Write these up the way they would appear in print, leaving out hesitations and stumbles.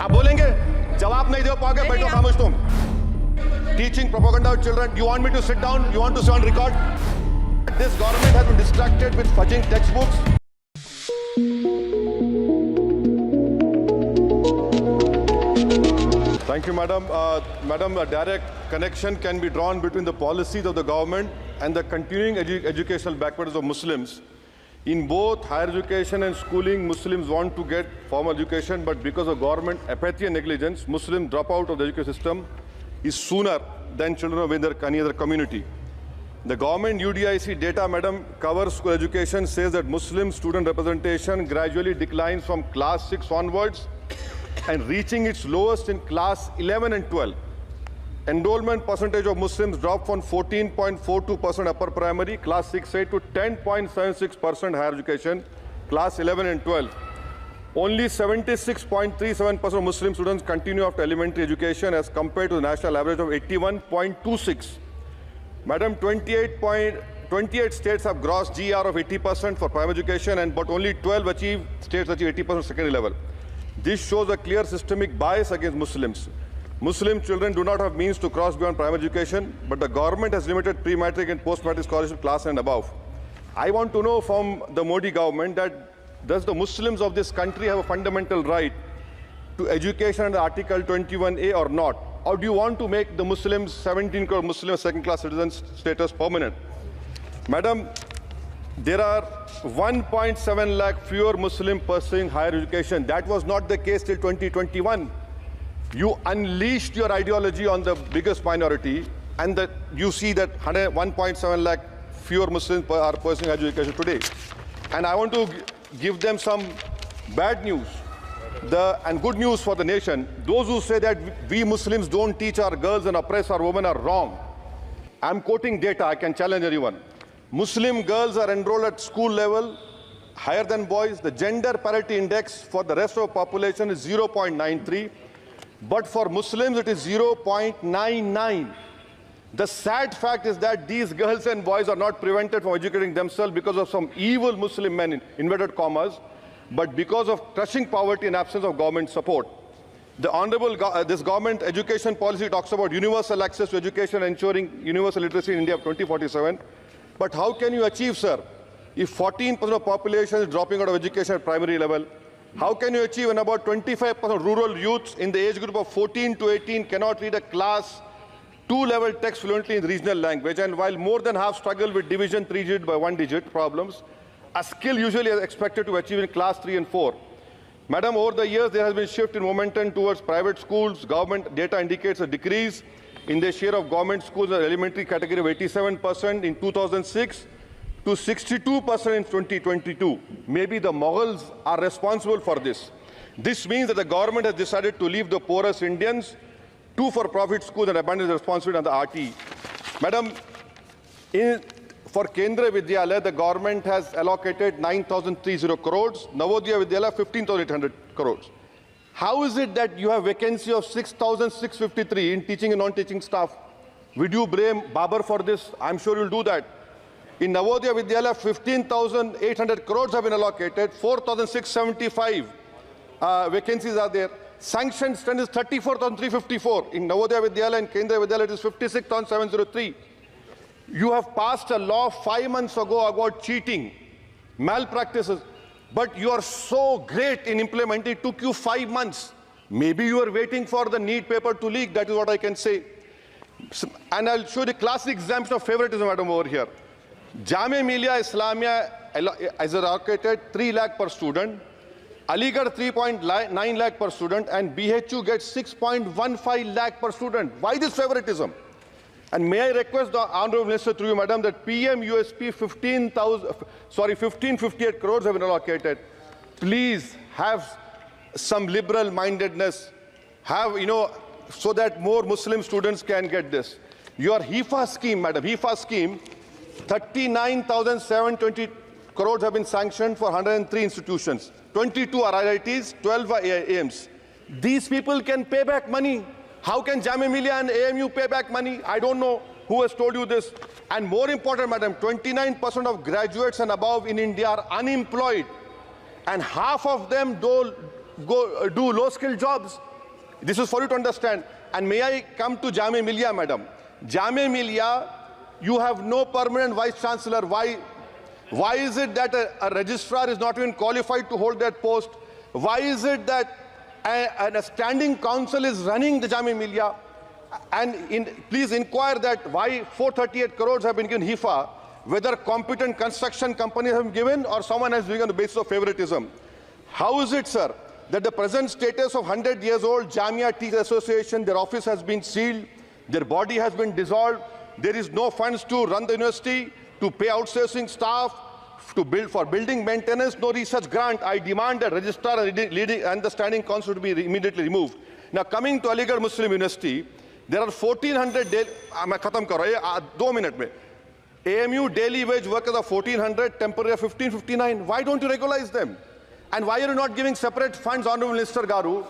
आप बोलेंगे जवाब नहीं दे पाओगे बैठो खामोश तुम teaching propaganda to children. You want me to sit down? You want to say on record? This government has been distracted with fudging textbooks. Thank you, Madam. Madam, a direct connection can be drawn between the policies of the government and the continuing educational backwardness of Muslims. In both higher education and schooling, Muslims want to get formal education, but because of government apathy and negligence, Muslims drop out of the education system is sooner than children of any other community. The government UDIC data, Madam, covers school education, says that Muslim student representation gradually declines from class 6 onwards and reaching its lowest in class 11 and 12. Enrollment percentage of Muslims dropped from 14.42% upper primary, class 6A, to 10.76% higher education, class 11 and 12. Only 76.37% of Muslim students continue after elementary education as compared to the national average of 81.26. Madam, 28 states have gross GR of 80% for primary education, but only 12 states achieve 80% secondary level. This shows a clear systemic bias against Muslims. Muslim children do not have means to cross beyond primary education, but the government has limited pre-matric and post-matric scholarship class and above. I want to know from the Modi government that does the Muslims of this country have a fundamental right to education under Article 21A or not? Or do you want to make the Muslims, 17 crore Muslim second-class citizens status permanent? Madam, there are 1.7 lakh fewer Muslims pursuing higher education. That was not the case till 2021. You unleashed your ideology on the biggest minority, and you see that 1.7 lakh fewer Muslims are pursuing higher education today. And I want to give them some bad news and good news for the nation. Those who say that we Muslims don't teach our girls and oppress our women are wrong. I'm quoting data. I can challenge anyone. Muslim girls are enrolled at school level higher than boys. The gender parity index for the rest of the population is 0.93. But for Muslims, it is 0.99. The sad fact is that these girls and boys are not prevented from educating themselves because of some evil Muslim men, in inverted commas, but because of crushing poverty and absence of government support. The Honorable this government education policy talks about universal access to education, ensuring universal literacy in India of 2047. But how can you achieve, sir, if 14% of the population is dropping out of education at primary level? How can you achieve when about 25% of rural youths in the age group of 14 to 18 cannot read a class 2 level text fluently in regional language, and while more than half struggle with division 3-digit by 1-digit problems, a skill usually is expected to achieve in class 3 and 4. Madam, over the years, there has been a shift in momentum towards private schools. Government data indicates a decrease in the share of government schools in the elementary category of 87% in 2006 to 62% in 2022. Maybe the Mughals are responsible for this. This means that the government has decided to leave the poorest Indians to for-profit schools and abandon the responsibility on the RT. Madam, for Kendriya Vidyalaya, the government has allocated 9,030 crores, Navodaya Vidyalaya 15,800 crores. How is it that you have vacancy of 6,653 in teaching and non-teaching staff? Would you blame Babar for this? I'm sure you'll do that. In Navodaya Vidyalaya, 15,800 crores have been allocated, 4,675 vacancies are there. Sanctioned strength is 34,354. In Navodaya Vidyalaya and Kendriya Vidyalaya, it is 56,703. You have passed a law 5 months ago about cheating, malpractices, but you are so great in implementing. It took you 5 months. Maybe you are waiting for the NEET paper to leak. That is what I can say. And I'll show the classic example of favoritism, madam, over here. Jamia Millia Islamia is allocated 3 lakh per student, Aligarh 3.9 lakh per student, and BHU gets 6.15 lakh per student. Why this favoritism? And may I request the Honorable Minister through you, madam, that PMUSP 1558 crores have been allocated. Please have some liberal mindedness, so that more Muslim students can get this. Your HIFA scheme, madam, HIFA scheme, 39,720 crores have been sanctioned for 103 institutions. 22 are IITs, 12 are AIMs. These people can pay back money. How can Jamia Millia and AMU pay back money? I don't know who has told you this. And more important, madam, 29% of graduates and above in India are unemployed. And half of them go do low-skilled jobs. This is for you to understand. And may I come to Jamia Millia, madam? Jamia Millia, you have no permanent vice-chancellor. Why is it that a registrar is not even qualified to hold that post? Why is it that a standing council is running the Jamia Millia? And please inquire that why 438 crores have been given HIFA, whether competent construction companies have been given or someone has been on the basis of favoritism. How is it, sir, that the present status of 100 years old Jamia Teachers Association, their office has been sealed, their body has been dissolved, there is no funds to run the university, to pay outsourcing staff, to build for building maintenance, no research grant. I demand that registrar and the standing council to be immediately removed. Now coming to Aligarh Muslim University, there are 1,400 AMU daily wage workers are 1,400, temporary 1,559. Why don't you regularize them? And why are you not giving separate funds, Honorable Minister Garu,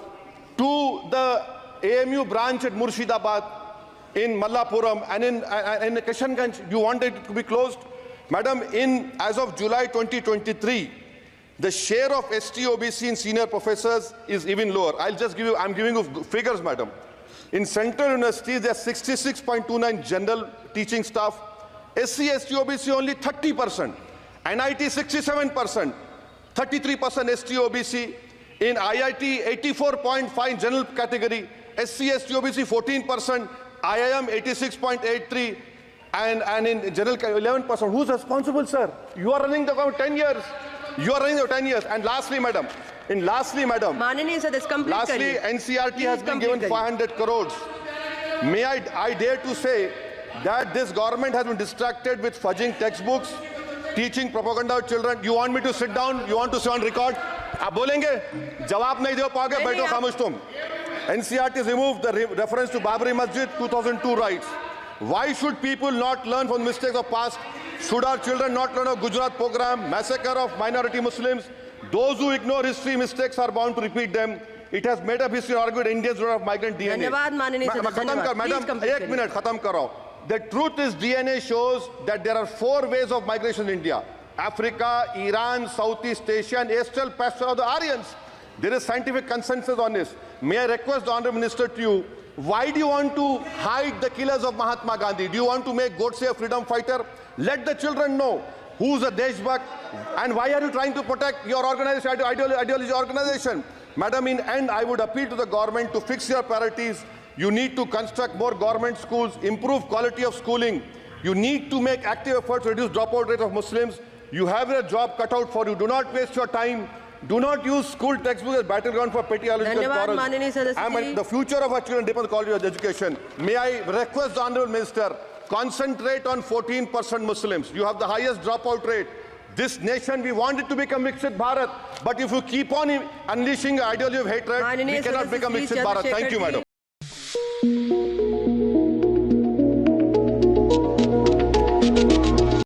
to the AMU branch at Murshidabad, in Mallapuram, and in Kishanganj? You want it to be closed? Madam, as of July 2023, the share of ST-OBC in senior professors is even lower. I'm giving you figures, madam. In Central Universities, there are 66.29 general teaching staff. SC, ST-OBC only 30%. NIT 67%. 33% ST-OBC. In IIT, 84.5 general category. SC, ST-OBC 14%. IIM 86.83%. And in general 11%. Who's responsible, sir? You are running the government 10 years. You are running the 10 years. And lastly, madam. Mananiya sir, this complete lastly, NCRT has been given 500 crores. May I dare to say that this government has been distracted with fudging textbooks, teaching propaganda to children. You want me to sit down? You want to sit on record? आप बोलेंगे? जवाब नहीं दे पाओगे, बैठो खामोश तुम. NCRT has removed the reference to Babri Masjid 2002 rights. Why should people not learn from the mistakes of past? Should our children not learn of Gujarat program, massacre of minority Muslims? Those who ignore history mistakes are bound to repeat them. It has made up history argued Indians don't have migrant DNA. धन्यवाद माननीय सदस्य. Madam, एक minute खत्म करो. The truth is DNA shows that there are 4 ways of migration in India. Africa, Iran, Southeast Asia, and Astral pasture of the Aryans. There is scientific consensus on this. May I request the Honourable Minister to you, why do you want to hide the killers of Mahatma Gandhi? Do you want to make Godse a freedom fighter? Let the children know who's a Deshbhakt and why are you trying to protect your organization, ideology organization? Madam, in end, I would appeal to the government to fix your priorities. You need to construct more government schools, improve quality of schooling. You need to make active efforts to reduce dropout rate of Muslims. You have a job cut out for you. Do not waste your time. Do not use school textbooks as battleground for petty ideological quarrels. The future of our children depends on quality of education. May I request the Honourable Minister, concentrate on 14% Muslims. You have the highest dropout rate. This nation, we want it to become Viksit Bharat. But if you keep on unleashing ideology of hatred, we cannot become Viksit Bharat. Thank you, madam.